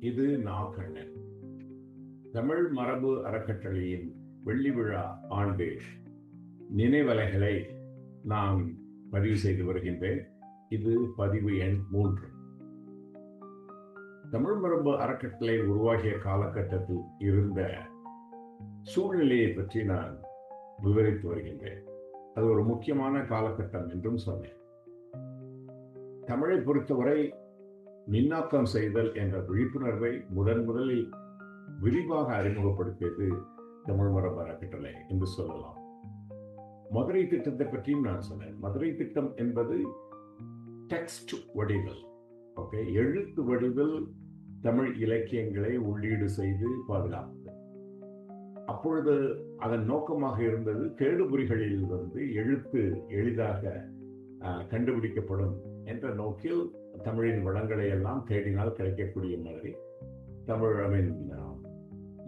இது நாகண்ணன். தமிழ் மரபு அறக்கட்டளையின் வெள்ளி விழா ஆண்டு நினைவலைகளை நான் பதிவு செய்து வருகின்றேன். இது பதிவு எண் 3. தமிழ் மரபு அறக்கட்டளை உருவாகிய காலகட்டத்தில் இருந்த சூழ்நிலையை பற்றி நான் விவரித்து வருகின்றேன். அது ஒரு முக்கியமான காலகட்டம் என்றும் சொன்னேன். தமிழை பொறுத்தவரை மின்னாக்கம் செய்தல் என்ற விழிப்புணர்வை முதலில் விரிவாக அறிமுகப்படுத்தியது தமிழ் மரபு அறக்கட்டளை என்று சொல்லலாம். மதுரை திட்டத்தை பற்றியும் நான் சொன்னேன். மதுரை திட்டம் என்பது டெக்ஸ்ட் வடிவில், எழுத்து வடிவில் தமிழ் இலக்கியங்களை உள்ளீடு செய்து பாதுகாப்பது. அப்பொழுது அதன் நோக்கமாக இருந்தது தேடுபொறிகளில் எழுத்து எளிதாக கண்டுபிடிக்கப்படும் என்ற நோக்கில் தமிழின் வளங்களை எல்லாம் தேடினால் கிடைக்கக்கூடிய மாதிரி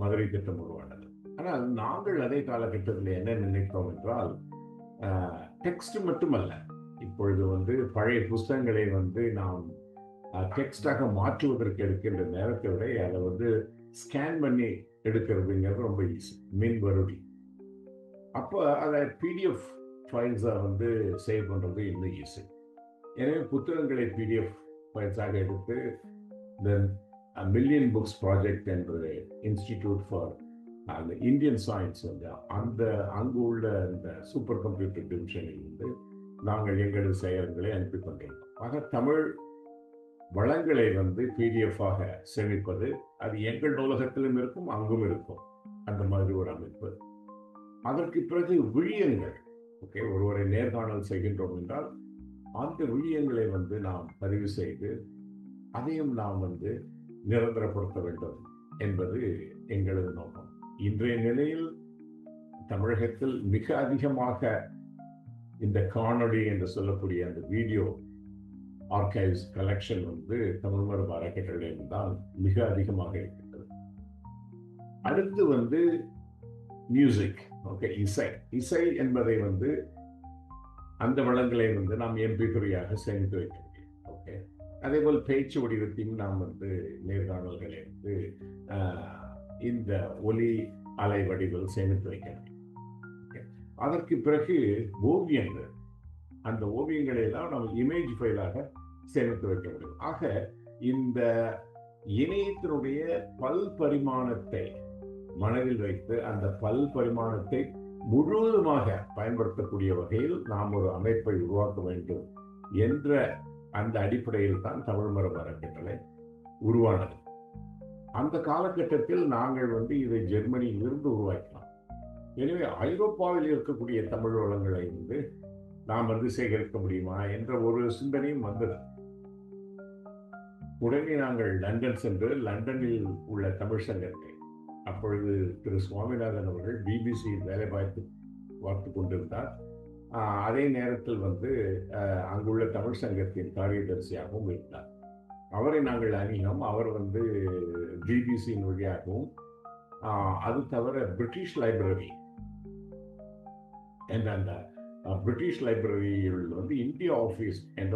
மதுரை திட்டம் உருவானது. ஆனால் நாங்கள் அதே காலகட்டத்தில் என்ன நினைத்தோம் என்றால், டெக்ஸ்ட் மட்டுமல்ல, இப்பொழுது பழைய புஸ்தகங்களை நாம் டெக்ஸ்டாக மாற்றுவதற்கு எடுக்கின்ற நேரத்தை விட அதை ஸ்கேன் பண்ணி எடுக்கிறதுங்கிறது ரொம்ப ஈஸி, மின் வருடி. அப்போ அதை பிடிஎஃப் ஃபைல்ஸை சேவ் பண்ணுறது இன்னும் ஈஸி. எனவே புத்தகங்களை பிடிஎஃப் ஃபைல்ஸாக எடுத்து தென் மில்லியன் புக்ஸ் ப்ராஜெக்ட் என்ற இன்ஸ்டிடியூட் ஃபார் அந்த இந்தியன் சயின்ஸ் அங்கு உள்ள இந்த சூப்பர் கம்ப்யூட்டர் டிவிஷனில் நாங்கள் எங்களது செயல்களை அனுப்பி கொண்டிருந்தோம். ஆக தமிழ் வளங்களை பிடிஎஃப்-ஆக சேமிப்பது, அது எங்கள் நூலகத்திலும் இருக்கும், அங்கும் இருக்கும், அந்த மாதிரி ஒரு அமைப்பு. அதற்கு பிறகு விழியங்கள், ஒருவரை நேர்காணல் செய்கின்றோம் என்றால் அந்த விழியங்களை நாம் பதிவு செய்து அதையும் நாம் நிரந்தரப்படுத்த வேண்டும் என்பது எங்களது நோக்கம். இன்றைய நிலையில் தமிழகத்தில் மிக அதிகமாக இந்த காணொளி என்று சொல்லக்கூடிய அந்த வீடியோ ஆர்கைவ்ஸ் கலெக்ஷன் தமிழ் மரபு அறக்கட்டளையில் தான் மிக அதிகமாக இருக்கின்றது. அடுத்து மியூசிக், இசை. இசை என்பதை அந்த வளங்களை நாம் MP3-ஆக சேமித்து வைக்க முடியும். அதே போல் பேச்சு வடிவத்தையும் நாம் நேர்காணல்களை இந்த ஒலி அலை வடிவில் சேமித்து வைக்க முடியும். அதற்கு பிறகு ஓவியங்கள், அந்த ஓவியங்களை எல்லாம் நாம் இமேஜ் ஃபைலாக சேமித்து வைக்க முடியும். ஆக இந்த இணையத்தினுடைய பல்பரிமாணத்தை மனதில் வைத்து அந்த பல்பரிமாணத்தை முழுவதுமாக பயன்படுத்தக்கூடிய வகையில் நாம் ஒரு அமைப்பை உருவாக்க வேண்டும் என்ற அந்த அடிப்படையில் தான் தமிழ் மரபு அறக்கட்டளை உருவானது. அந்த காலகட்டத்தில் நாங்கள் இதை ஜெர்மனியில் இருந்து உருவாக்கலாம். எனவே ஐரோப்பாவில் இருக்கக்கூடிய தமிழ் வளங்களை நாம் சேகரிக்க முடியுமா என்ற ஒரு சிந்தனையும் வந்தது. உடனே நாங்கள் லண்டன் சென்று லண்டனில் உள்ள தமிழ் சங்கத்தை, அப்பொழுது திரு சுவாமிநாதன் அவர்கள் பிபிசியில் வேலை பார்த்து கொண்டிருந்தார். அதே நேரத்தில் அங்குள்ள தமிழ் சங்கத்தின் காரியதரிசியாகவும் இருந்தார். அவரை நாங்கள் அணியோம். அவர் பிபிசியின் வழியாகவும், அது தவிர பிரிட்டிஷ் லைப்ரரி என்ற அந்த பிரிட்டிஷ் லைப்ரரியில் இந்தியா ஆஃபீஸ் என்ற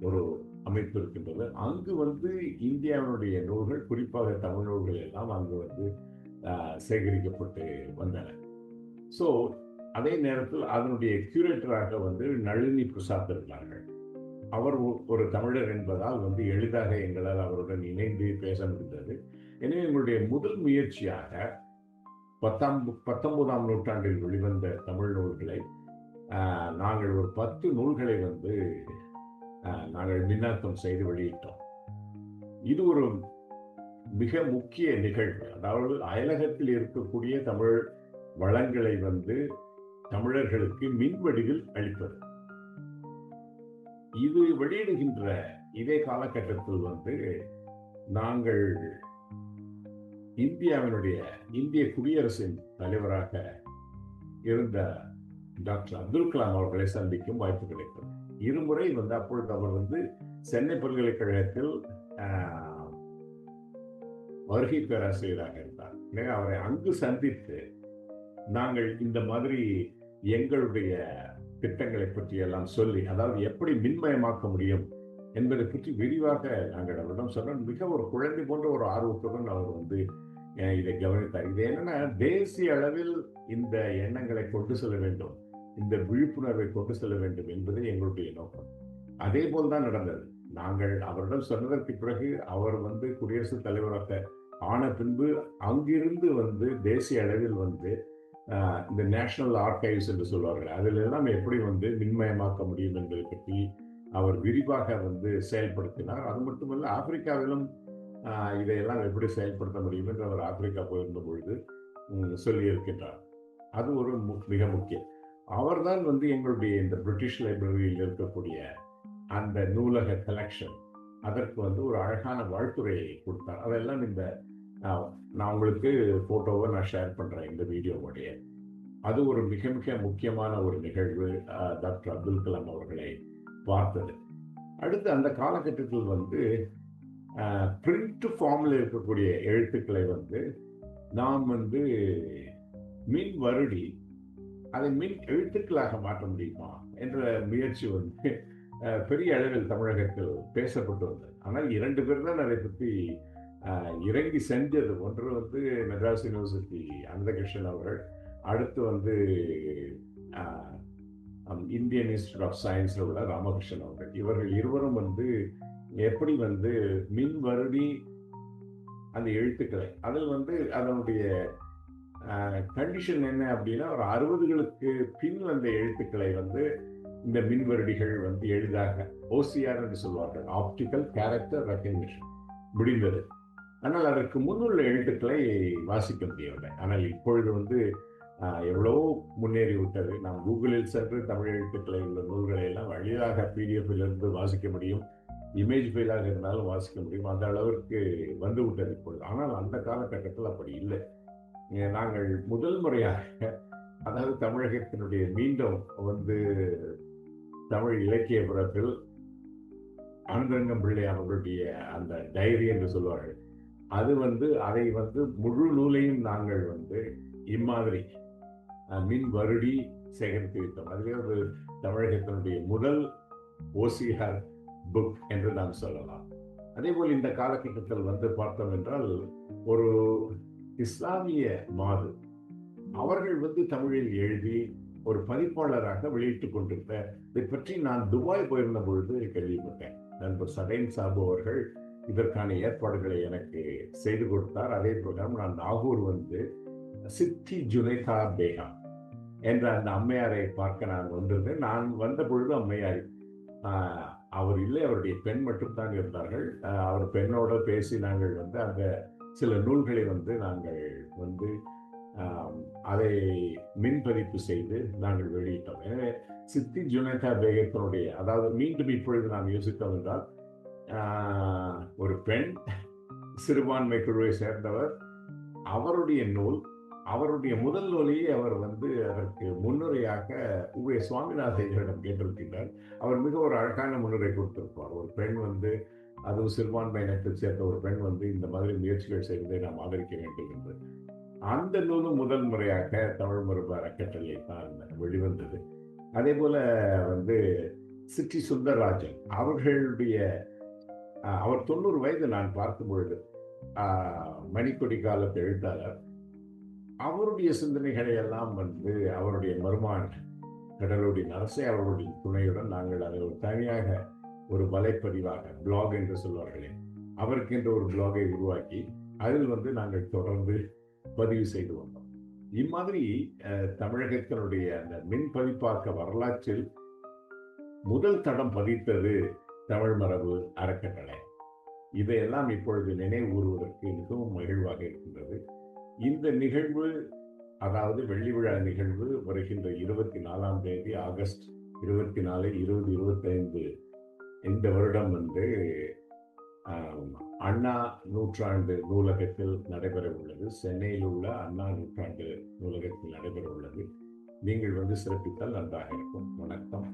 ஒரு அமைப்பு இருக்கின்றது. அங்கு இந்தியாவினுடைய நூல்கள், குறிப்பாக தமிழ் நூல்கள் எல்லாம் அங்கு சேகரிக்கப்பட்டு வந்தன. ஸோ அதே நேரத்தில் அதனுடைய கியூரேட்டராக நளினி பிரசாத் இருந்தார்கள். அவர் ஒரு தமிழர் என்பதால் எளிதாக எங்களால் அவருடன் இணைந்து பேச முடிந்தது. எனவே எங்களுடைய முதல் முயற்சியாக 19ஆம் நூற்றாண்டில் வெளிவந்த தமிழ் நூல்களை நாங்கள் ஒரு 10 நூல்களை நாங்கள் மின்னாக்கம் செய்து வெளியிட்டோம். இது ஒரு மிக முக்கிய நிகழ்வு. அதாவது அயலகத்தில் இருக்கக்கூடிய தமிழ் வளங்களை தமிழர்களுக்கு மின் வடிவில் அளிப்பது. இது வெளியிடுகின்ற இதே காலகட்டத்தில் நாங்கள் இந்திய குடியரசின் தலைவராக இருந்த டாக்டர் அப்துல் கலாம் அவர்களை சந்திக்கும் வாய்ப்பு கிடைத்தது. இருமுறை அப்பொழுது அவர் சென்னை பல்கலைக்கழகத்தில் வருகை பேராசிரியராக இருந்தார். எனவே அவரை அங்கு சந்தித்து நாங்கள் இந்த மாதிரி எங்களுடைய திட்டங்களை பற்றி எல்லாம் சொல்லி, அதாவது எப்படி மின்மயமாக்க முடியும் என்பதை பற்றி விரிவாக நாங்கள் அவரிடம் சொன்னோம். மிக ஒரு குழந்தை போன்ற ஒரு ஆர்வத்துடன் அவர் வந்து இதை கவனித்தார். இது என்னன்னா, தேசிய அளவில் இந்த எண்ணங்களை கொண்டு செல்ல வேண்டும், இந்த விழிப்புணர்வை கொண்டு செல்ல வேண்டும் என்பதே எங்களுடைய நோக்கம். அதே போல்தான் நடந்தது. நாங்கள் அவரிடம் சொன்னதற்கு பிறகு அவர் வந்து குடியரசுத் தலைவராக ஆன பின்பு அங்கிருந்து வந்து தேசிய அளவில் வந்து இந்த நேஷனல் ஆர்கைவ்ஸ் என்று சொல்வார்கள், அதில் எல்லாம் எப்படி வந்து மின்மயமாக்க முடியும் என்பதை பற்றி அவர் விரிவாக வந்து செயல்படுத்தினார். அது மட்டுமல்ல, ஆப்பிரிக்காவிலும் இதையெல்லாம் எப்படி செயல்படுத்த முடியும் என்று அவர் ஆப்பிரிக்கா போயிருந்த பொழுது சொல்லியிருக்கின்றார். அது ஒரு மிக முக்கியம். அவர்தான் வந்து எங்களுடைய இந்த பிரிட்டிஷ் லைப்ரரியில் இருக்கக்கூடிய அந்த நூலக கலெக்ஷன், அதற்கு வந்து ஒரு அழகான வாழ்த்துறையை கொடுத்தார். அதெல்லாம் இந்த நான் உங்களுக்கு போட்டோவை நான் ஷேர் பண்றேன் இந்த வீடியோவுடைய. அது ஒரு மிக மிக முக்கியமான ஒரு நிகழ்வு டாக்டர் அப்துல் கலாம் அவர்களை பார்த்தது. அடுத்து அந்த காலகட்டத்தில் வந்து பிரிண்ட் ஃபார்மில் இருக்கக்கூடிய எழுத்துக்களை வந்து நாம் வந்து மின் வருடி அதை மின் எழுத்துக்களாக மாற்ற முடியுமா என்ற முயற்சி வந்து பெரிய அளவில் தமிழகத்தில் பேசப்பட்டு வந்தது. ஆனால் 2 பேர் தான் அதை பற்றி இறங்கி செஞ்சது. ஒன்று வந்து மெட்ராஸ் யூனிவர்சிட்டி அனந்தகிருஷ்ணன் அவர்கள், அடுத்து வந்து இந்தியன் இன்ஸ்டியூட் ஆஃப் சயின்ஸில் உள்ள ராமகிருஷ்ணன் அவர்கள். இவர்கள் இருவரும் வந்து எப்படி வந்து மின் வருடி அந்த எழுத்துக்களை, அதில் வந்து அதனுடைய கண்டிஷன் என்ன அப்படின்னா, ஒரு 60களுக்கு பின் வந்த எழுத்துக்களை வந்து இந்த மின்வருடிகள் வந்து எளிதாக ஓசிஆர் என்று சொல்வார்கள், ஆப்டிக்கல் கேரக்டர் ரெக்கக்னிஷன் முடிந்தது. ஆனால் அதற்கு முன்னுள்ள எழுத்துக்களை வாசிக்க முடியவில்லை. ஆனால் இப்பொழுது வந்து எவ்வளவோ முன்னேறி விட்டது. நாம் கூகுளில் சென்று தமிழ் எழுத்துக்களை உள்ள நூல்களை எல்லாம் எளிதாக பிடிஎஃப்லிருந்து வாசிக்க முடியும், இமேஜ் ஃபைலாக இருந்தாலும் வாசிக்க முடியும். அந்த அளவிற்கு வந்து விட்டது இப்பொழுது. ஆனால் அந்த காலகட்டத்தில் அப்படி இல்லை. நாங்கள் முதல் முறையாக, அதாவது தமிழகத்தினுடைய மீண்டும் வந்து தமிழ் இலக்கிய புறத்தில் அனந்தரங்கம் பிள்ளை அவர்களுடைய அந்த டைரி என்று சொல்வார்கள், அது வந்து அதை வந்து முழு நூலையும் நாங்கள் வந்து இம்மாதிரி மின் வருடி சேகரித்து வைத்தோம். அதுவே ஒரு தமிழகத்தினுடைய முதல் ஓசிஆர் புக் என்று நாம் சொல்லலாம். அதே போல் இந்த காலகட்டத்தில் வந்து பார்த்தோம் என்றால், ஒரு இஸ்லாமிய மாது அவர்கள் வந்து தமிழில் எழுதி ஒரு பதிப்பாளராக வெளியிட்டுக் கொண்டிருந்த இதை பற்றி நான் துபாய் போயிருந்த பொழுது கேள்விப்பட்டேன். நண்பர் சடைன் சாபு அவர்கள் இதற்கான ஏற்பாடுகளை எனக்கு செய்து கொடுத்தார். அதே பிரகாரம் நான் நாகூர் வந்து சித்தி ஜுனைதா பேகா என்ற அந்த அம்மையாரை பார்க்க நான் வந்திருந்தேன். நான் வந்த பொழுது அம்மையார் அவர் இல்லை, அவருடைய பெண் மட்டும்தான் இருந்தார்கள். அவர் பெண்ணோட பேசி நாங்கள் வந்து அந்த சில நூல்களை வந்து நாங்கள் வந்து அதை மின்பதிப்பு செய்து நாங்கள் வெளியிட்டோம். எனவே சித்தி ஜுனைதா பேகத்தினுடைய, அதாவது மீண்டும் இப்பொழுது நாம் யோசித்தோம் என்றால், ஒரு பெண் சிறுபான்மை குழுவை சேர்ந்தவர், அவருடைய நூல், அவருடைய முதல் நூலையே அவர் வந்து அதற்கு முன்னுரையாக உவே சுவாமிநாதையரிடம் கேட்டிருக்கின்றார். அவர் மிக ஒரு அழகான முன்னுரை கொடுத்திருப்பார். ஒரு பெண் வந்து, அதுவும் சிறுபான்மை இனத்தை சேர்ந்த ஒரு பெண் வந்து இந்த மாதிரி முயற்சிகள் செய்வதை நாம் ஆதரிக்க வேண்டும் என்று. அந்த நூலும் முதல் முறையாக தமிழ் மரபு அறக்கட்டளை தான் வெளிவந்தது. அதே போல வந்து சிட்டி சுந்தரராஜன் அவர்களுடைய, அவர் 90 வயது நான் பார்க்கும் பொழுது, மணிக்கொடி காலத்து எழுத்தாளர், அவருடைய சிந்தனைகளை எல்லாம் வந்து அவருடைய மருமான கடலூரின் அரசை அவர்களுடைய துணையுடன் நாங்கள் அதை ஒரு தனியாக ஒரு வலைப்பதிவாக, பிளாக் என்று சொல்வார்களே, அவருக்கென்று ஒரு பிளாகை உருவாக்கி அதில் வந்து நாங்கள் தொடர்ந்து பதிவு செய்து வந்தோம். இம்மாதிரி தமிழகத்தினுடைய அந்த மின் பதிப்பாக்க வரலாற்றில் முதல் தடம் பதித்தது தமிழ் மரபு அறக்கட்டளை. இதையெல்லாம் இப்பொழுது நினைவு கூறுவதற்கு மிகவும் மகிழ்வாக இருக்கின்றது. இந்த நிகழ்வு, அதாவது வெள்ளி விழா நிகழ்வு வருகின்ற 24ஆம் தேதி ஆகஸ்ட் 24, 2025 இந்த வருடம் வந்து அண்ணா நூற்றாண்டு நூலகத்தில் நடைபெற உள்ளது. சென்னையில் உள்ள அண்ணா நூற்றாண்டு நூலகத்தில் நடைபெற உள்ளது. நீங்கள் வந்து சிறப்பித்தால் நன்றாக இருக்கும். வணக்கம்.